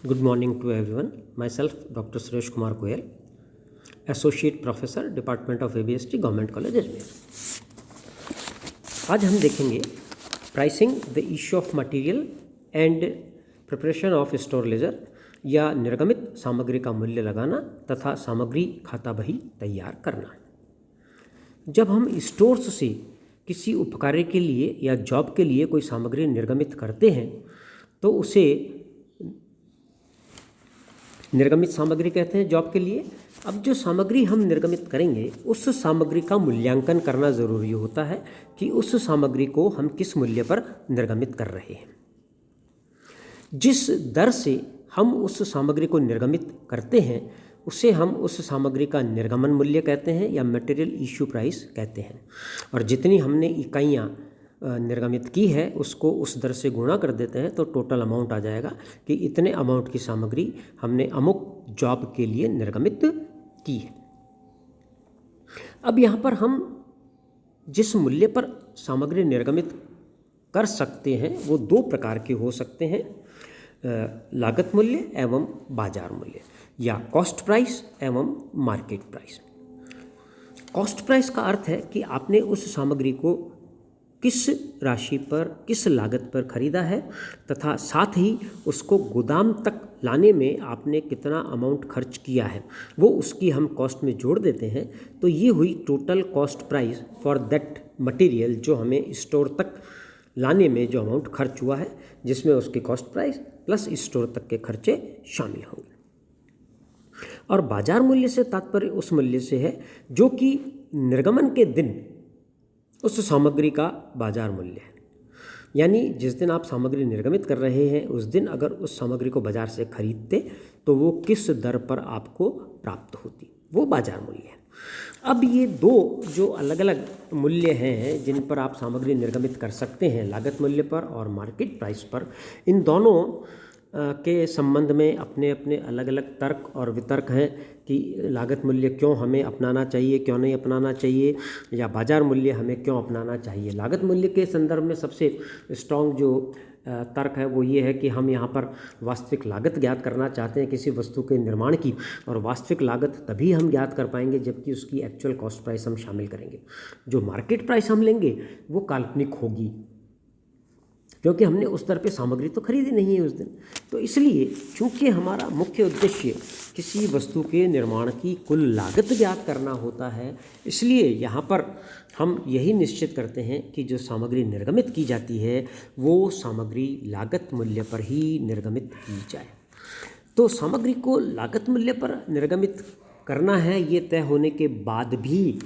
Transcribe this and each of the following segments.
Good morning to everyone. Myself, Dr. Suresh Kumar Goyal, Associate Professor, Department of ABST, Government College, Ajmer. आज हम देखेंगे pricing the issue of material and preparation of store laser या निर्गमित सामग्री का मूल्य लगाना तथा सामग्री खाता बही तैयार करना। जब हम स्टोर्स से किसी उपकार्य के लिए या जॉब के लिए कोई सामग्री निर्गमित करते हैं तो उसे निर्गमित सामग्री कहते हैं जॉब के लिए। अब जो सामग्री हम निर्गमित करेंगे उस सामग्री का मूल्यांकन करना ज़रूरी होता है कि उस सामग्री को हम किस मूल्य पर निर्गमित कर रहे हैं। जिस दर से हम उस सामग्री को निर्गमित करते हैं उसे हम उस सामग्री का निर्गमन मूल्य कहते हैं या मटेरियल इश्यू प्राइस कहते हैं। और जितनी हमने इकाइयाँ निर्गमित की है उसको उस दर से गुणा कर देते हैं तो टोटल अमाउंट आ जाएगा कि इतने अमाउंट की सामग्री हमने अमुक जॉब के लिए निर्गमित की है। अब यहाँ पर हम जिस मूल्य पर सामग्री निर्गमित कर सकते हैं वो दो प्रकार के हो सकते हैं, लागत मूल्य एवं बाजार मूल्य या कॉस्ट प्राइस एवं मार्केट प्राइस। कॉस्ट प्राइस का अर्थ है कि आपने उस सामग्री को किस राशि पर किस लागत पर खरीदा है तथा साथ ही उसको गोदाम तक लाने में आपने कितना अमाउंट खर्च किया है वो उसकी हम कॉस्ट में जोड़ देते हैं। तो ये हुई total cost price for that material जो हमें स्टोर तक लाने में जो अमाउंट खर्च हुआ है, जिसमें उसकी कॉस्ट प्राइस प्लस स्टोर तक के खर्चे शामिल होंगे। और बाजार मूल्य से तात्पर्य उस मूल्य से है जो कि निर्गमन के दिन उस सामग्री का बाजार मूल्य है। यानी जिस दिन आप सामग्री निर्गमित कर रहे हैं उस दिन अगर उस सामग्री को बाजार से खरीदते तो वो किस दर पर आपको प्राप्त होती, वो बाजार मूल्य है। अब ये दो जो अलग अलग मूल्य हैं जिन पर आप सामग्री निर्गमित कर सकते हैं, लागत मूल्य पर और मार्केट प्राइस पर, इन दोनों के संबंध में अपने अपने अलग अलग तर्क और वितर्क हैं कि लागत मूल्य क्यों हमें अपनाना चाहिए, क्यों नहीं अपनाना चाहिए, या बाजार मूल्य हमें क्यों अपनाना चाहिए। लागत मूल्य के संदर्भ में सबसे स्ट्रॉन्ग जो तर्क है वो ये है कि हम यहाँ पर वास्तविक लागत ज्ञात करना चाहते हैं किसी वस्तु के निर्माण की, और वास्तविक लागत तभी हम ज्ञात कर पाएंगे जबकि उसकी एक्चुअल कॉस्ट प्राइस हम शामिल करेंगे। जो मार्केट प्राइस हम लेंगे वो काल्पनिक होगी क्योंकि हमने उस दर पे सामग्री तो खरीदी नहीं है उस दिन। तो इसलिए चूंकि हमारा मुख्य उद्देश्य किसी वस्तु के निर्माण की कुल लागत ज्ञात करना होता है, इसलिए यहाँ पर हम यही निश्चित करते हैं कि जो सामग्री निर्गमित की जाती है वो सामग्री लागत मूल्य पर ही निर्गमित की जाए। तो सामग्री को लागत मूल्य पर निर्गमित करना है ये तय होने के बाद भी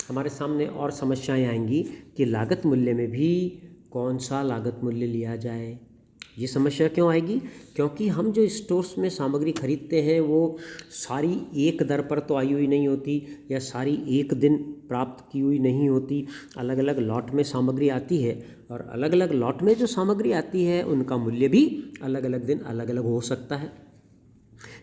हमारे सामने और समस्याएं आएंगी कि लागत मूल्य में भी कौन सा लागत मूल्य लिया जाए। ये समस्या क्यों आएगी? क्योंकि हम जो स्टोर्स में सामग्री खरीदते हैं वो सारी एक दर पर तो आई हुई नहीं होती या सारी एक दिन प्राप्त की हुई नहीं होती। अलग अलग लॉट में सामग्री आती है और अलग अलग लॉट में जो सामग्री आती है उनका मूल्य भी अलग अलग दिन अलग अलग हो सकता है।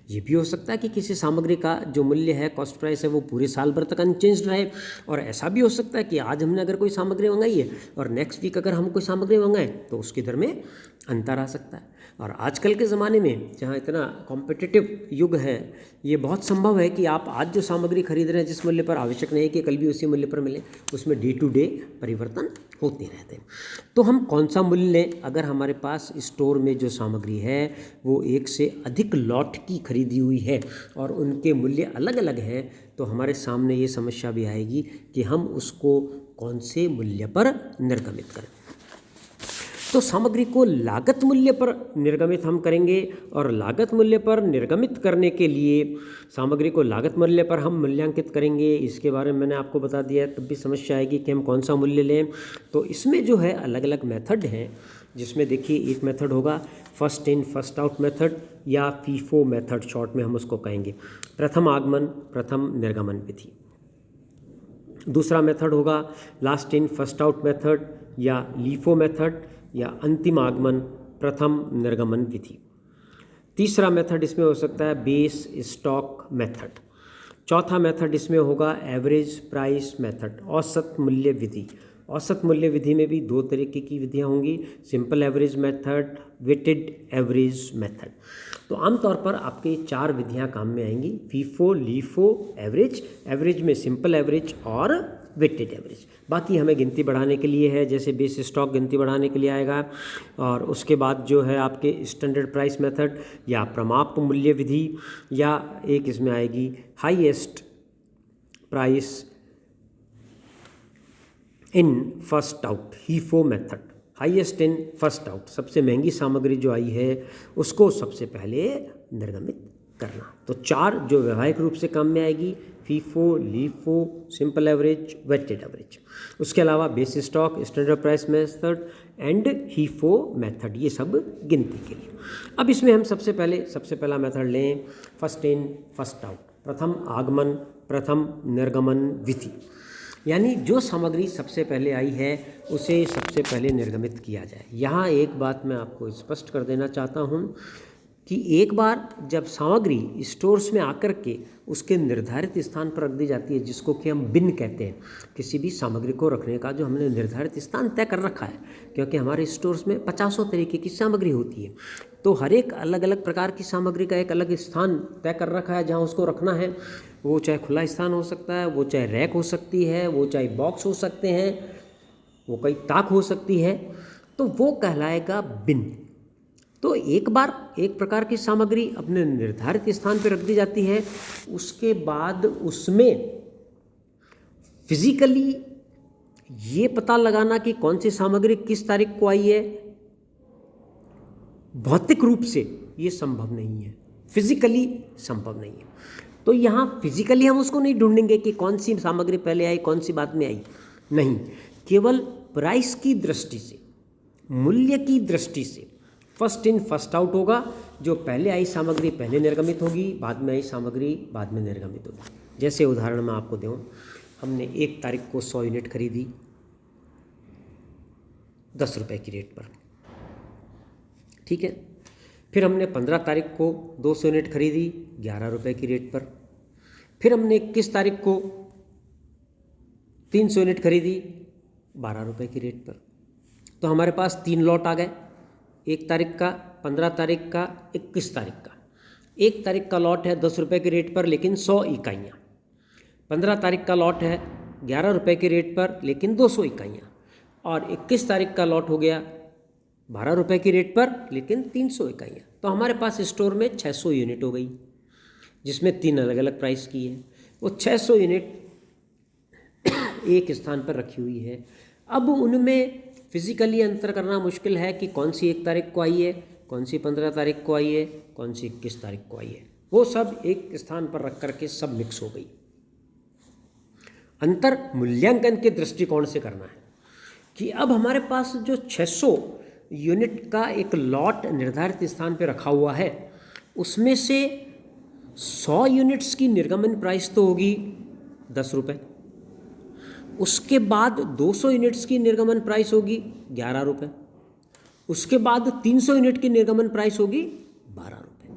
ये भी हो सकता है कि किसी सामग्री का जो मूल्य है, कॉस्ट प्राइस है, वो पूरे साल भर तक अनचेंज्ड रहे। और ऐसा भी हो सकता है कि आज हमने अगर कोई सामग्री मंगाई है और नेक्स्ट वीक अगर हम कोई सामग्री मंगाएं तो उसकी दर में अंतर आ सकता है। और आजकल के ज़माने में जहाँ इतना कॉम्पिटिटिव युग है, ये बहुत संभव है कि आप आज जो सामग्री खरीद रहे हैं जिस मूल्य पर, आवश्यक नहीं है कि कल भी उसी मूल्य पर मिले, उसमें डे टू डे परिवर्तन होते रहते हैं। तो हम कौन सा मूल्य लें? अगर हमारे पास स्टोर में जो सामग्री है वो एक से अधिक लॉट की खरीदी हुई है और उनके मूल्य अलग अलग हैं तो हमारे सामने ये समस्या भी आएगी कि हम उसको कौन से मूल्य पर निर्गमित करें। तो सामग्री को लागत मूल्य पर निर्गमित हम करेंगे और लागत मूल्य पर निर्गमित करने के लिए सामग्री को लागत मूल्य पर हम मूल्यांकित करेंगे। इसके बारे में मैंने आपको बता दिया है, तब भी समस्या आएगी कि हम कौन सा मूल्य लें। तो इसमें जो है अलग अलग मेथड हैं, जिसमें देखिए एक मेथड होगा first in first out method या फीफो मेथड, शॉर्ट में हम उसको कहेंगे, प्रथम आगमन प्रथम निर्गमन विधि। दूसरा मेथड होगा last in first out method या लीफो मेथड या अंतिम आगमन प्रथम निर्गमन विधि। तीसरा मेथड इसमें हो सकता है बेस स्टॉक मेथड। चौथा मेथड इसमें होगा एवरेज प्राइस मेथड, औसत मूल्य विधि। औसत मूल्य विधि में भी दो तरीके की विधियां होंगी, simple average method, weighted average method. तो आमतौर पर आपके चार विधियां काम में आएंगी, फीफो, लीफो, एवरेज। एवरेज में सिंपल एवरेज और वेटेड एवरेज। बाकी हमें गिनती बढ़ाने के लिए है, जैसे बेस स्टॉक गिनती बढ़ाने के लिए आएगा, और उसके बाद जो है आपके स्टैंडर्ड प्राइस मेथड या प्रमाप मूल्य विधि, या एक इसमें आएगी highest price in first out, HIFO method. Highest in first out, सबसे महंगी सामग्री जो आई है उसको सबसे पहले निर्गमित करना। तो चार जो व्यावहारिक रूप से काम में आएगी, FIFO, LIFO, simple average, weighted average. उसके अलावा base stock, standard price method and HIFO method, ये सब गिनती के लिए। अब इसमें हम सबसे पहला मेथड लें, फर्स्ट इन फर्स्ट आउट, प्रथम आगमन प्रथम निर्गमन विधि। यानी जो सामग्री सबसे पहले आई है उसे सबसे पहले निर्गमित किया जाए। यहाँ एक बात मैं आपको स्पष्ट कर देना चाहता हूँ कि एक बार जब सामग्री स्टोर्स में आकर के उसके निर्धारित स्थान पर रख दी जाती है, जिसको कि हम बिन कहते हैं, किसी भी सामग्री को रखने का जो हमने निर्धारित स्थान तय कर रखा है, क्योंकि हमारे स्टोर्स में 50 तरीके की सामग्री होती है, तो हर एक अलग अलग प्रकार की सामग्री का एक अलग स्थान तय कर रखा है जहाँ उसको रखना है। वो चाहे खुला स्थान हो सकता है, वो चाहे रैक हो सकती है, वो चाहे बॉक्स हो सकते हैं, वो कई ताक हो सकती है, तो वो कहलाएगा बिन। तो एक बार एक प्रकार की सामग्री अपने निर्धारित स्थान पर रख दी जाती है, उसके बाद उसमें फिजिकली ये पता लगाना कि कौन सी सामग्री किस तारीख को आई है, भौतिक रूप से ये संभव नहीं है, फिजिकली संभव नहीं है। तो यहाँ फिजिकली हम उसको नहीं ढूंढेंगे कि कौन सी सामग्री पहले आई कौन सी बाद में आई, नहीं, केवल प्राइस की दृष्टि से, मूल्य की दृष्टि से फर्स्ट इन फर्स्ट आउट होगा। जो पहले आई सामग्री पहले निर्गमित होगी, बाद में आई सामग्री बाद में निर्गमित होगी। जैसे उदाहरण मैं आपको दूँ, हमने 1 तारीख को 100 यूनिट खरीदी 10 रुपये की रेट पर, ठीक है। फिर हमने 15 तारीख को 200 यूनिट खरीदी 11 रुपये की रेट पर। फिर हमने 21 तारीख को 300 यूनिट खरीदी 12 रुपये की रेट पर। तो हमारे पास 3 लॉट आ गए, 1 तारीख का, 15 तारीख का, 21 तारीख का। 1 तारीख का लॉट है 10 रुपये की रेट पर लेकिन 100 इकाइयाँ। 15 तारीख का लॉट है 11 रुपये की रेट पर लेकिन 200 इकाइयाँ। और 21 तारीख का लॉट हो गया 12 रुपये की रेट पर लेकिन 300 इकाइयाँ। तो हमारे पास स्टोर में 600 यूनिट हो गई, जिसमें 3 अलग अलग प्राइस की है। वो 600 यूनिट एक स्थान पर रखी हुई है। अब उनमें फिजिकली अंतर करना मुश्किल है कि कौन सी 1 तारीख को आई है, कौन सी 15 तारीख को आई है, कौन सी 21 तारीख को आई है। वो सब एक स्थान पर रख करके सब मिक्स हो गई। अंतर मूल्यांकन के दृष्टिकोण से करना है कि अब हमारे पास जो 600 यूनिट का एक लॉट निर्धारित स्थान पर रखा हुआ है, उसमें से 100 यूनिट्स की निर्गमन प्राइस तो होगी 10 रुपये। उसके बाद 200 यूनिट्स की निर्गमन प्राइस होगी 11 रुपये। उसके बाद 300 यूनिट की निर्गमन प्राइस होगी 12 रुपये।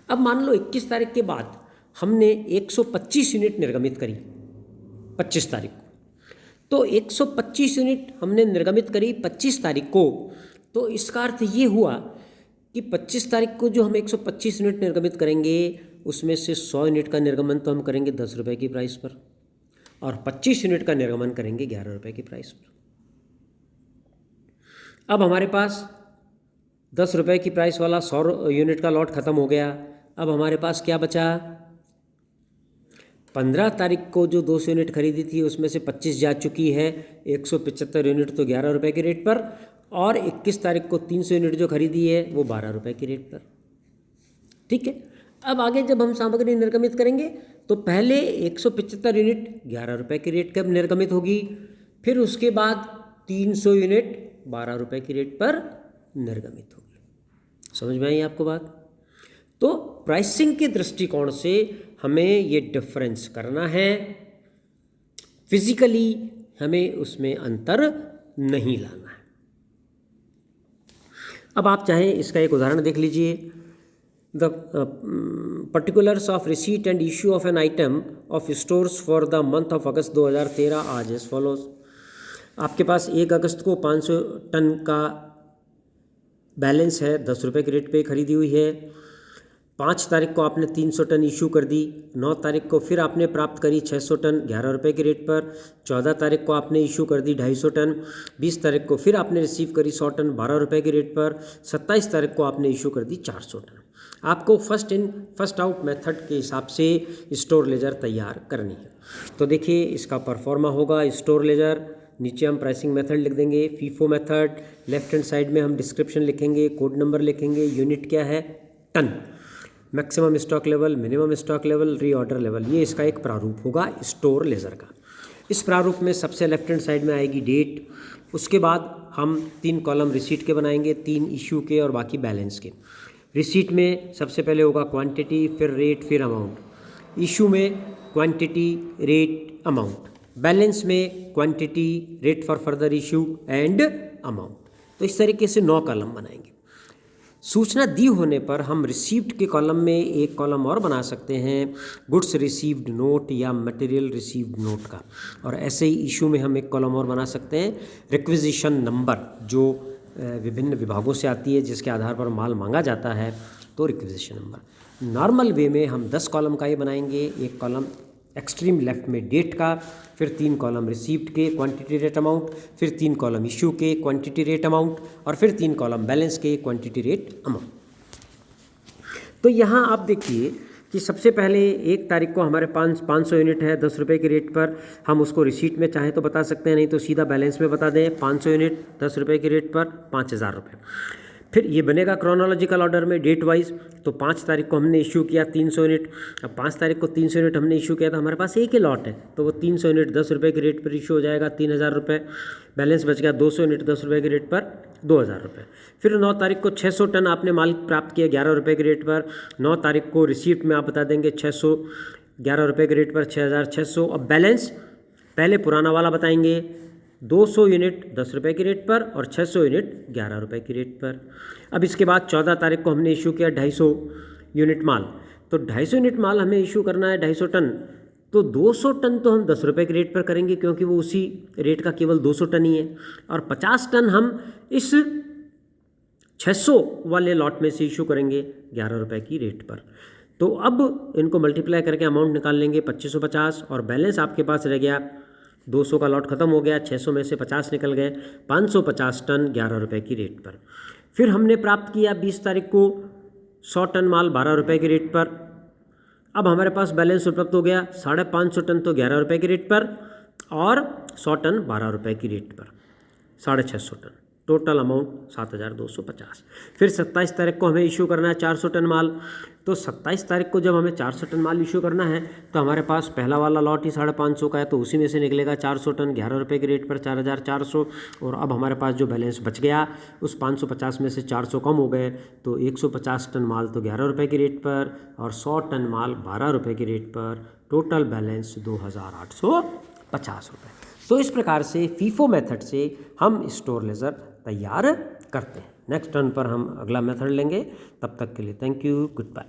अब मान लो 21 तारीख के बाद हमने 125 यूनिट निर्गमित करी 25 तारीख को। तो 125 यूनिट हमने निर्गमित करी 25 तारीख को, तो इसका अर्थ ये हुआ कि 25 तारीख को जो हम 125 यूनिट निर्गमित करेंगे उसमें से 100 यूनिट का निर्गमन तो हम करेंगे 10 रुपये की प्राइस पर, और 25 यूनिट का निर्गमन करेंगे 11 रुपये की प्राइस पर। अब हमारे पास 10 रुपये की प्राइस वाला 100 यूनिट का लॉट ख़त्म हो गया। अब हमारे पास क्या बचा, 15 तारीख को जो 200 यूनिट खरीदी थी उसमें से 25 जा चुकी है, 175 यूनिट तो 11 रुपये की रेट पर, और 21 तारीख को 300 यूनिट जो खरीदी है वो 12 रुपये की रेट पर, ठीक है। अब आगे जब हम सामग्री निर्गमित करेंगे तो पहले 175 यूनिट 11 रुपये की रेट पर निर्गमित होगी, फिर उसके बाद 300 यूनिट 12 रुपये की रेट पर निर्गमित होगी। समझ में आई आपको बात? तो प्राइसिंग के दृष्टिकोण से हमें ये डिफरेंस करना है, फिजिकली हमें उसमें अंतर नहीं लाना है। अब आप चाहें इसका एक उदाहरण देख लीजिए। The particulars of receipt and issue of an item of stores for the month of अगस्त 2013 आज एज फॉलोज। आपके पास 1 अगस्त को 500 टन का बैलेंस है, 10 रुपये के रेट पे खरीदी हुई है। 5 तारीख को आपने 300 टन इशू कर दी। 9 तारीख को फिर आपने प्राप्त करी 600 टन 11 रुपये के रेट पर। 14 तारीख को आपने इशू कर दी 250 टन। 20 तारीख को फिर आपने रिसीव करी 100 टन 12 रुपये के रेट पर। 27 तारीख को आपने इशू कर दी 400 टन। आपको first in first out method के हिसाब से स्टोर लेजर तैयार करनी है। तो देखिए इसका परफॉर्मा होगा स्टोर लेजर। नीचे हम प्राइसिंग मेथड लिख देंगे, FIFO method. Left hand side में हम डिस्क्रिप्शन लिखेंगे, कोड नंबर लिखेंगे, यूनिट क्या है ton, maximum stock level, minimum stock level, reorder level. ये इसका एक प्रारूप होगा स्टोर लेजर का। इस प्रारूप में सबसे लेफ्ट हैंड साइड में आएगी डेट। उसके बाद हम 3 कॉलम रिसीट के बनाएंगे, 3 इशू के और बाकी बैलेंस के। रिसीट में सबसे पहले होगा क्वांटिटी, फिर रेट, फिर अमाउंट। इशू में क्वांटिटी, रेट, अमाउंट। बैलेंस में quantity, rate for further issue and amount. तो इस तरीके से 9 कॉलम बनाएंगे। सूचना दी होने पर हम रिसीव्ड के कॉलम में एक कॉलम और बना सकते हैं, गुड्स रिसीव्ड नोट या मटेरियल रिसीव्ड नोट का। और ऐसे ही इशू में हम एक कॉलम और बना सकते हैं, रिक्विजिशन नंबर, जो विभिन्न विभागों से आती है जिसके आधार पर माल मांगा जाता है, तो रिक्विजिशन नंबर। नॉर्मल वे में हम 10 कॉलम का ही बनाएंगे। एक कॉलम एक्सट्रीम लेफ्ट में डेट का, फिर 3 कॉलम रिसीव्ड के क्वांटिटी रेट अमाउंट, फिर 3 कॉलम इशू के क्वांटिटी रेट अमाउंट, और फिर 3 कॉलम बैलेंस के क्वांटिटी रेट अमाउंट। तो यहाँ आप देखिए कि सबसे पहले 1 तारीख को हमारे 500 यूनिट है 10 रुपये के रेट पर। हम उसको रिसीट में चाहे तो बता सकते हैं, नहीं तो सीधा बैलेंस में बता दें। 500 यूनिट 10 रुपये के रेट पर 5000 रुपये। फिर ये बनेगा क्रोनोलॉजिकल ऑर्डर में डेट वाइज। तो 5 तारीख को हमने इशू किया 300 यूनिट। अब 5 तारीख को 300 यूनिट हमने इशू किया, तो हमारे पास एक ही लॉट है, तो वो 300 यूनिट 10 रुपये के रेट पर इशू हो जाएगा 3000 रुपये। बैलेंस बच गया 200 यूनिट 10 रुपये के रेट पर 2000 रुपये। फिर 9 तारीख को 600 टन आपने माल प्राप्त किया 11 रुपये के रेट पर। 9 तारीख को रिसीप्ट में आप बता देंगे 600, 11 रुपये के रेट पर 6600। अब बैलेंस पहले पुराना वाला बताएंगे, 200 यूनिट 10 रुपये के रेट पर और 600 यूनिट 11 रुपये के रेट पर। अब इसके बाद 14 तारीख को हमने इशू किया 250 यूनिट माल। तो 250 यूनिट माल हमें इशू करना है 250 टन। तो 200 टन तो हम 10 रुपये के रेट पर करेंगे, क्योंकि वो उसी रेट का केवल 200 टन ही है। और 50 टन हम इस 600 वाले लॉट में से इशू करेंगे 11 रुपये की रेट पर। तो अब इनको मल्टीप्लाई करके अमाउंट निकाल लेंगे 2550, और बैलेंस आपके पास रह गया 200 का लॉट खत्म हो गया, 600 में से 50 निकल गए, 550 टन 11 रुपये की रेट पर। फिर हमने प्राप्त किया 20 तारीख को 100 टन माल 12 रुपये की रेट पर। अब हमारे पास बैलेंस उपलब्ध हो गया 550 टन तो 11 रुपये की रेट पर, और 100 टन 12 रुपये की रेट पर, 650 टन। Total amount 7250। फिर 27 तारीख को हमें इशू करना है 400 टन माल। तो 27 तारीख को जब हमें 400 टन माल इशू करना है, तो हमारे पास पहला वाला लॉट ही 550 का है, तो उसी में से निकलेगा 400 टन 11 रुपये के रेट पर 4400। और अब हमारे पास जो बैलेंस बच गया उस 550 में से 400 कम हो गए, तो 150 टन माल तो 11 रुपये के रेट पर और 100 टन माल 12 रुपये के रेट पर। टोटल बैलेंस 2850 रुपये। तो इस प्रकार से फीफो मेथड से हम स्टोर लेजर तैयार करते हैं। नेक्स्ट टर्न पर हम अगला मेथड लेंगे। तब तक के लिए थैंक यू, गुड बाय।